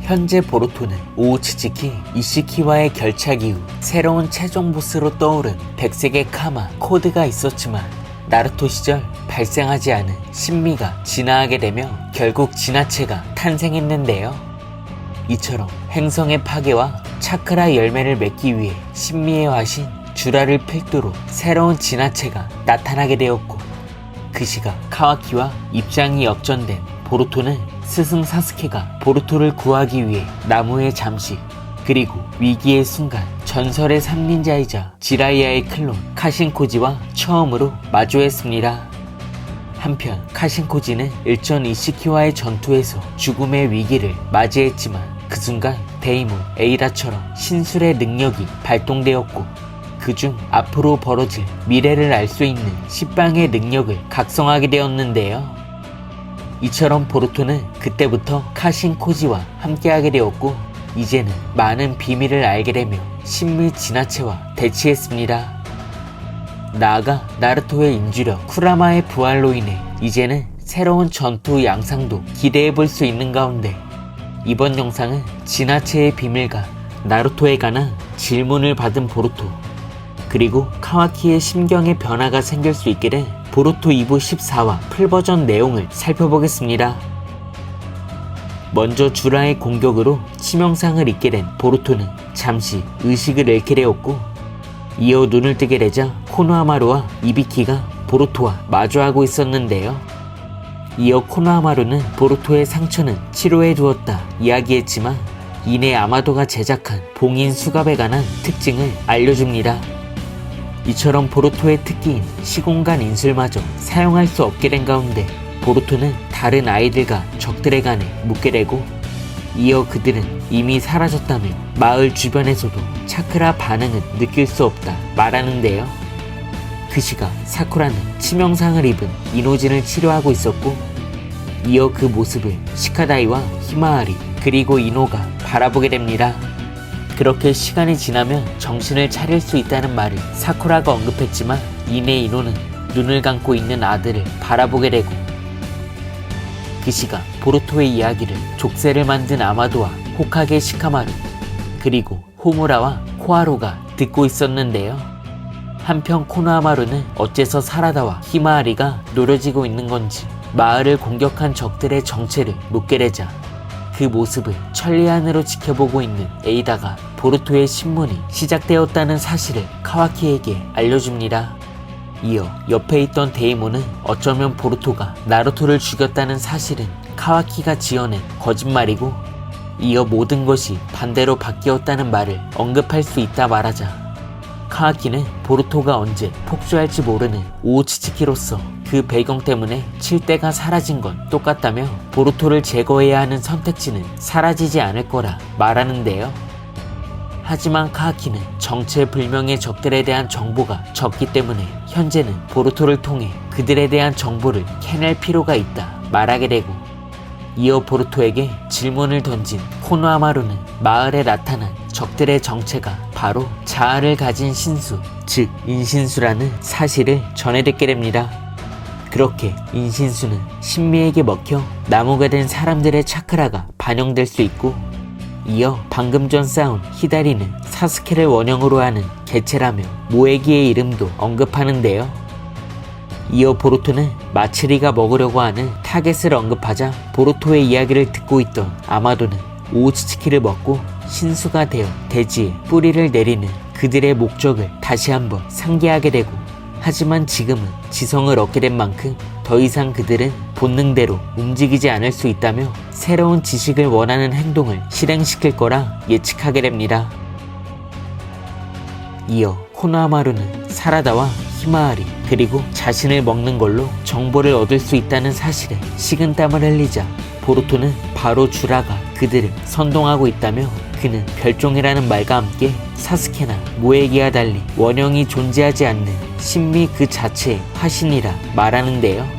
현재 보루토는 오우츠츠키 이시키와의 결착 이후 새로운 최종 보스로 떠오른 백색의 카마 코드가 있었지만 나루토 시절 발생하지 않은 신미가 진화하게 되며 결국 진화체가 탄생했는데요. 이처럼 행성의 파괴와 차크라 열매를 맺기 위해 신미의 화신 주라를 필두로 새로운 진화체가 나타나게 되었고, 그 시각 카와키와 입장이 역전된 보루토는 스승 사스케가 보루토를 구하기 위해 나무에 잠식, 그리고 위기의 순간 전설의 3닌자이자 지라이아의 클론 카신코지와 처음으로 마주했습니다. 한편 카신코지는 일전 이시키와의 전투에서 죽음의 위기를 맞이했지만 그 순간 데이몬 에이다처럼 신술의 능력이 발동되었고, 그중 앞으로 벌어질 미래를 알 수 있는 식빵의 능력을 각성하게 되었는데요. 이처럼 보루토는 그때부터 카신코지와 함께하게 되었고, 이제는 많은 비밀을 알게 되며 신미 진화체와 대치했습니다. 나아가 나루토의 인주력 쿠라마의 부활로 인해 이제는 새로운 전투 양상도 기대해볼 수 있는 가운데, 이번 영상은 진화체의 비밀과 나루토에 관한 질문을 받은 보루토, 그리고 카와키의 심경의 변화가 생길 수 있게 된 보루토 2부 14화 풀버전 내용을 살펴보겠습니다. 먼저 주라의 공격으로 치명상을 입게 된 보루토는 잠시 의식을 잃게 되었고, 이어 눈을 뜨게 되자 코노하마루와 이비키가 보루토와 마주하고 있었는데요. 이어 코노하마루는 보루토의 상처는 치료해 두었다 이야기했지만, 이내 아마도가 제작한 봉인 수갑에 관한 특징을 알려줍니다. 이처럼 보루토의 특기인 시공간 인술마저 사용할 수 없게 된 가운데 보루토는 다른 아이들과 적들에 관해 묻게 되고, 이어 그들은 이미 사라졌다며 마을 주변에서도 차크라 반응은 느낄 수 없다 말하는데요. 그 시각 사쿠라는 치명상을 입은 이노진을 치료하고 있었고, 이어 그 모습을 시카다이와 히마아리 그리고 이노가 바라보게 됩니다. 그렇게 시간이 지나면 정신을 차릴 수 있다는 말을 사쿠라가 언급했지만, 이내 이노는 눈을 감고 있는 아들을 바라보게 되고, 그 시각 보루토의 이야기를 족쇄를 만든 아마도와 호카게 시카마루 그리고 호무라와 코하루가 듣고 있었는데요. 한편 코노하마루는 어째서 사라다와 히마아리가 노려지고 있는 건지 마을을 공격한 적들의 정체를 묻게 되자, 그 모습을 천리안으로 지켜보고 있는 에이다가 보루토의 신문이 시작되었다는 사실을 카와키에게 알려줍니다. 이어 옆에 있던 데이모는 어쩌면 보루토가 나루토를 죽였다는 사실은 카와키가 지어낸 거짓말이고, 이어 모든 것이 반대로 바뀌었다는 말을 언급할 수 있다 말하자, 카와키는 보루토가 언제 폭주할지 모르는 오우츠츠키로서 그 배경 때문에 칠대가 사라진 건 똑같다며 보루토를 제거해야 하는 선택지는 사라지지 않을 거라 말하는데요. 하지만 카와키는 정체불명의 적들에 대한 정보가 적기 때문에 현재는 보루토를 통해 그들에 대한 정보를 캐낼 필요가 있다 말하게 되고, 이어 보루토에게 질문을 던진 코노하마루는 마을에 나타난 적들의 정체가 바로 자아를 가진 신수, 즉 인신수라는 사실을 전해 듣게 됩니다. 그렇게 인신수는 신미에게 먹혀 나무가 된 사람들의 차크라가 반영될 수 있고, 이어 방금 전 싸운 히다리는 사스케를 원형으로 하는 개체라며 모에기의 이름도 언급하는데요. 이어 보루토는 마츠리가 먹으려고 하는 타겟을 언급하자 보루토의 이야기를 듣고 있던 아마도는 오우츠츠키를 먹고 신수가 되어 대지에 뿌리를 내리는 그들의 목적을 다시 한번 상기하게 되고, 하지만 지금은 지성을 얻게 된 만큼 더 이상 그들은 본능대로 움직이지 않을 수 있다며 새로운 지식을 원하는 행동을 실행시킬 거라 예측하게 됩니다. 이어 코노하마루는 사라다와 히마아리 그리고 자신을 먹는 걸로 정보를 얻을 수 있다는 사실에 식은땀을 흘리자, 보루토는 바로 주라가 그들을 선동하고 있다며 그는 별종이라는 말과 함께 사스케나 모에기와 달리 원형이 존재하지 않는 신미 그 자체의 화신이라 말하는데요.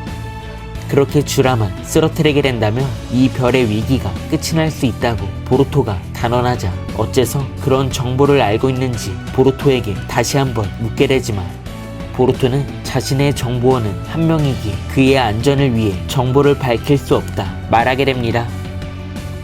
그렇게 주라만 쓰러뜨리게 된다면 이 별의 위기가 끝이 날 수 있다고 보루토가 단언하자, 어째서 그런 정보를 알고 있는지 보루토에게 다시 한번 묻게 되지만, 보루토는 자신의 정보원은 한 명이기에 그의 안전을 위해 정보를 밝힐 수 없다 말하게 됩니다.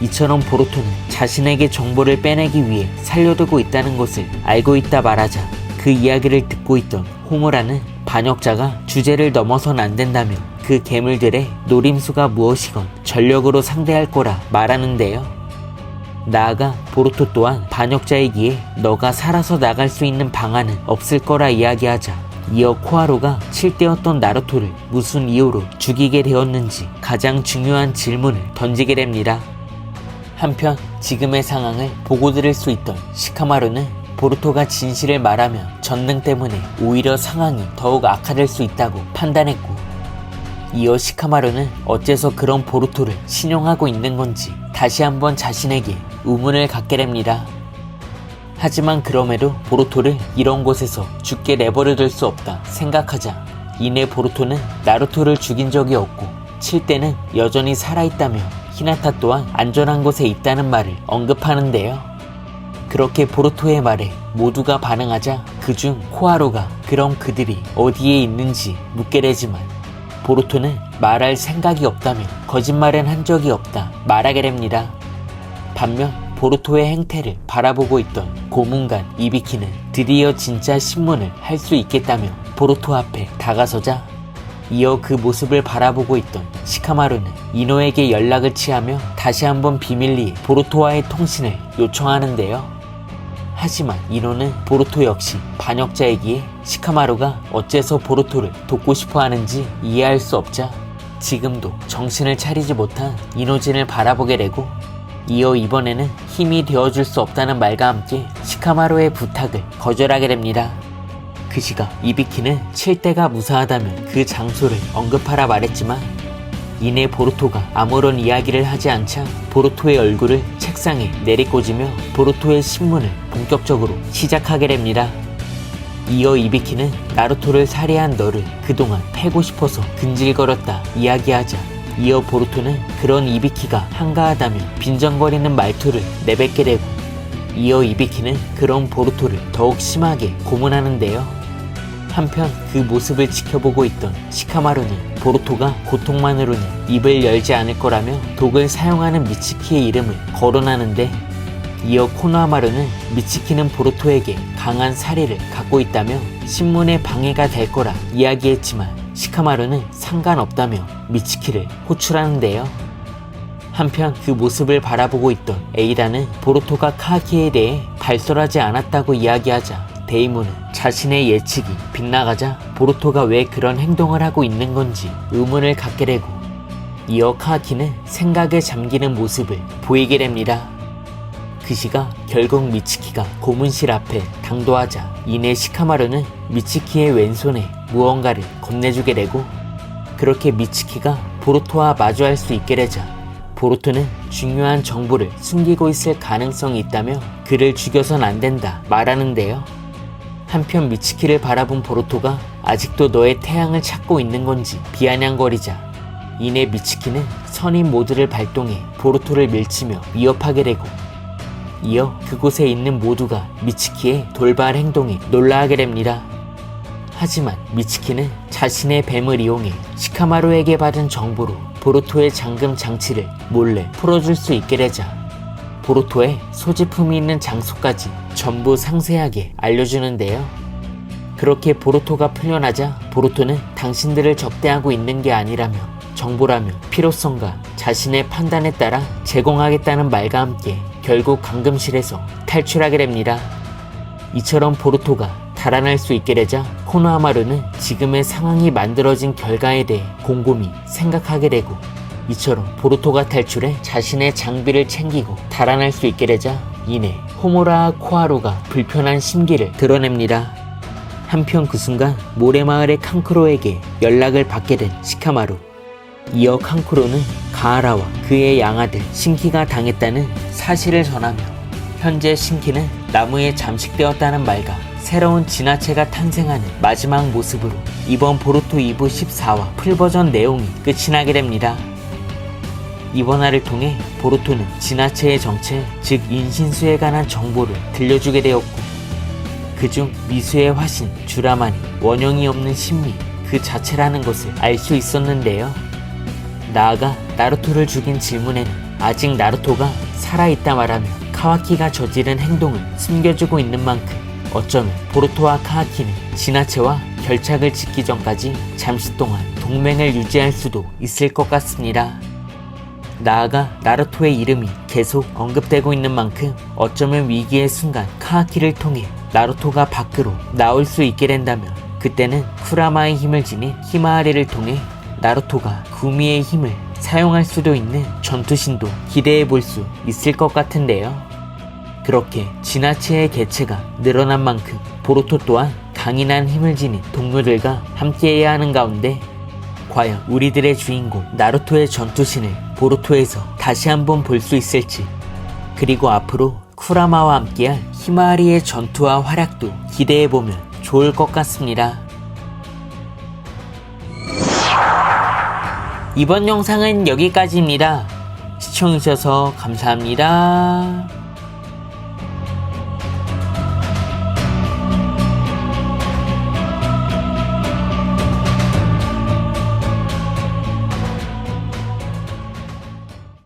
이처럼 보루토는 자신에게 정보를 빼내기 위해 살려두고 있다는 것을 알고 있다 말하자 그 이야기를 듣고 있던 호무라는 반역자가 주제를 넘어선 안 된다며 그 괴물들의 노림수가 무엇이건 전력으로 상대할 거라 말하는데요. 나아가 보루토 또한 반역자이기에 너가 살아서 나갈 수 있는 방안은 없을 거라 이야기하자 이어 코하루가 칠대였던 나루토를 무슨 이유로 죽이게 되었는지 가장 중요한 질문을 던지게 됩니다. 한편 지금의 상황을 보고 들을 수 있던 시카마루는 보루토가 진실을 말하면 전능 때문에 오히려 상황이 더욱 악화될 수 있다고 판단했고, 이어 시카마루는 어째서 그런 보루토를 신용하고 있는 건지 다시 한번 자신에게 의문을 갖게 됩니다. 하지만 그럼에도 보루토를 이런 곳에서 죽게 내버려둘 수 없다 생각하자 이내 보루토는 나루토를 죽인 적이 없고 칠대는 여전히 살아있다며 히나타 또한 안전한 곳에 있다는 말을 언급하는데요. 그렇게 보루토의 말에 모두가 반응하자 그중 코하루가 그럼 그들이 어디에 있는지 묻게 되지만 보루토는 말할 생각이 없다며 거짓말은 한 적이 없다 말하게 됩니다. 반면 보루토의 행태를 바라보고 있던 고문관 이비키는 드디어 진짜 신문을 할 수 있겠다며 보루토 앞에 다가서자 이어 그 모습을 바라보고 있던 시카마루는 이노에게 연락을 취하며 다시 한번 비밀리에 보루토와의 통신을 요청하는데요. 하지만 이노는 보루토 역시 반역자이기에 시카마루가 어째서 보루토를 돕고 싶어 하는지 이해할 수 없자 지금도 정신을 차리지 못한 이노진을 바라보게 되고, 이어 이번에는 힘이 되어줄 수 없다는 말과 함께 시카마루의 부탁을 거절하게 됩니다. 그 시각 이비키는 칠대가 무사하다면 그 장소를 언급하라 말했지만 이내 보루토가 아무런 이야기를 하지 않자 보루토의 얼굴을 책상에 내리꽂으며 보루토의 신문을 본격적으로 시작하게 됩니다. 이어 이비키는 나루토를 살해한 너를 그동안 패고 싶어서 근질거렸다 이야기하자 이어 보루토는 그런 이비키가 한가하다며 빈정거리는 말투를 내뱉게 되고, 이어 이비키는 그런 보루토를 더욱 심하게 고문하는데요. 한편 그 모습을 지켜보고 있던 시카마루는 보루토가 고통만으로는 입을 열지 않을 거라며 독을 사용하는 미츠키의 이름을 거론하는데, 이어 코노하마루는 미츠키는 보루토에게 강한 사리를 갖고 있다며 신문에 방해가 될 거라 이야기했지만 시카마루는 상관없다며 미츠키를 호출하는데요. 한편 그 모습을 바라보고 있던 에이다는 보루토가 카키에 대해 발설하지 않았다고 이야기하자 데이모는 자신의 예측이 빗나가자 보루토가 왜 그런 행동을 하고 있는 건지 의문을 갖게 되고, 이어 카키는 생각에 잠기는 모습을 보이게 됩니다. 그 시각 결국 미츠키가 고문실 앞에 당도하자 이내 시카마루는 미츠키의 왼손에 무언가를 건네주게 되고, 그렇게 미츠키가 보루토와 마주할 수 있게 되자 보루토는 중요한 정보를 숨기고 있을 가능성이 있다며 그를 죽여선 안 된다 말하는데요. 한편 미츠키를 바라본 보루토가 아직도 너의 태양을 찾고 있는 건지 비아냥거리자 이내 미츠키는 선임 모드를 발동해 보루토를 밀치며 위협하게 되고, 이어 그곳에 있는 모두가 미츠키의 돌발 행동에 놀라게 됩니다. 하지만 미츠키는 자신의 뱀을 이용해 시카마루에게 받은 정보로 보루토의 잠금 장치를 몰래 풀어줄 수 있게 되자 보루토의 소지품이 있는 장소까지 전부 상세하게 알려주는데요. 그렇게 보루토가 풀려나자 보루토는 당신들을 적대하고 있는 게 아니라며 정보라며 필요성과 자신의 판단에 따라 제공하겠다는 말과 함께 결국 감금실에서 탈출하게 됩니다. 이처럼 보루토가 달아날 수 있게 되자 코노하마루는 지금의 상황이 만들어진 결과에 대해 곰곰이 생각하게 되고, 이처럼 보루토가 탈출해 자신의 장비를 챙기고 달아날 수 있게 되자 이내 호무라와 코하루가 불편한 심기를 드러냅니다. 한편 그 순간 모래마을의 칸쿠로에게 연락을 받게 된 시카마루. 이어 칸쿠로는 가하라와 그의 양아들 신키가 당했다는 사실을 전하며 현재 신키는 나무에 잠식되었다는 말과 새로운 진화체가 탄생하는 마지막 모습으로 이번 보루토 2부 14화 풀버전 내용이 끝이 나게 됩니다. 이번 화를 통해 보루토는 진화체의 정체, 즉 인신수에 관한 정보를 들려주게 되었고, 그중 미수의 화신 주라만이 원형이 없는 신미 그 자체라는 것을 알 수 있었는데요. 나아가 나루토를 죽인 질문에는 아직 나루토가 살아있다 말하면 카와키가 저지른 행동을 숨겨주고 있는 만큼 어쩌면 보루토와 카와키는 지나체와 결착을 짓기 전까지 잠시 동안 동맹을 유지할 수도 있을 것 같습니다. 나아가 나루토의 이름이 계속 언급되고 있는 만큼 어쩌면 위기의 순간 카와키를 통해 나루토가 밖으로 나올 수 있게 된다면 그때는 쿠라마의 힘을 지닌 히마아리를 통해 나루토가 구미의 힘을 사용할 수도 있는 전투신도 기대해 볼 수 있을 것 같은데요. 그렇게 지나치의 개체가 늘어난 만큼 보루토 또한 강인한 힘을 지닌 동료들과 함께해야 하는 가운데 과연 우리들의 주인공 나루토의 전투신을 보루토에서 다시 한번 볼 수 있을지, 그리고 앞으로 쿠라마와 함께할 히마아리의 전투와 활약도 기대해보면 좋을 것 같습니다. 이번 영상은 여기까지입니다. 시청해주셔서 감사합니다.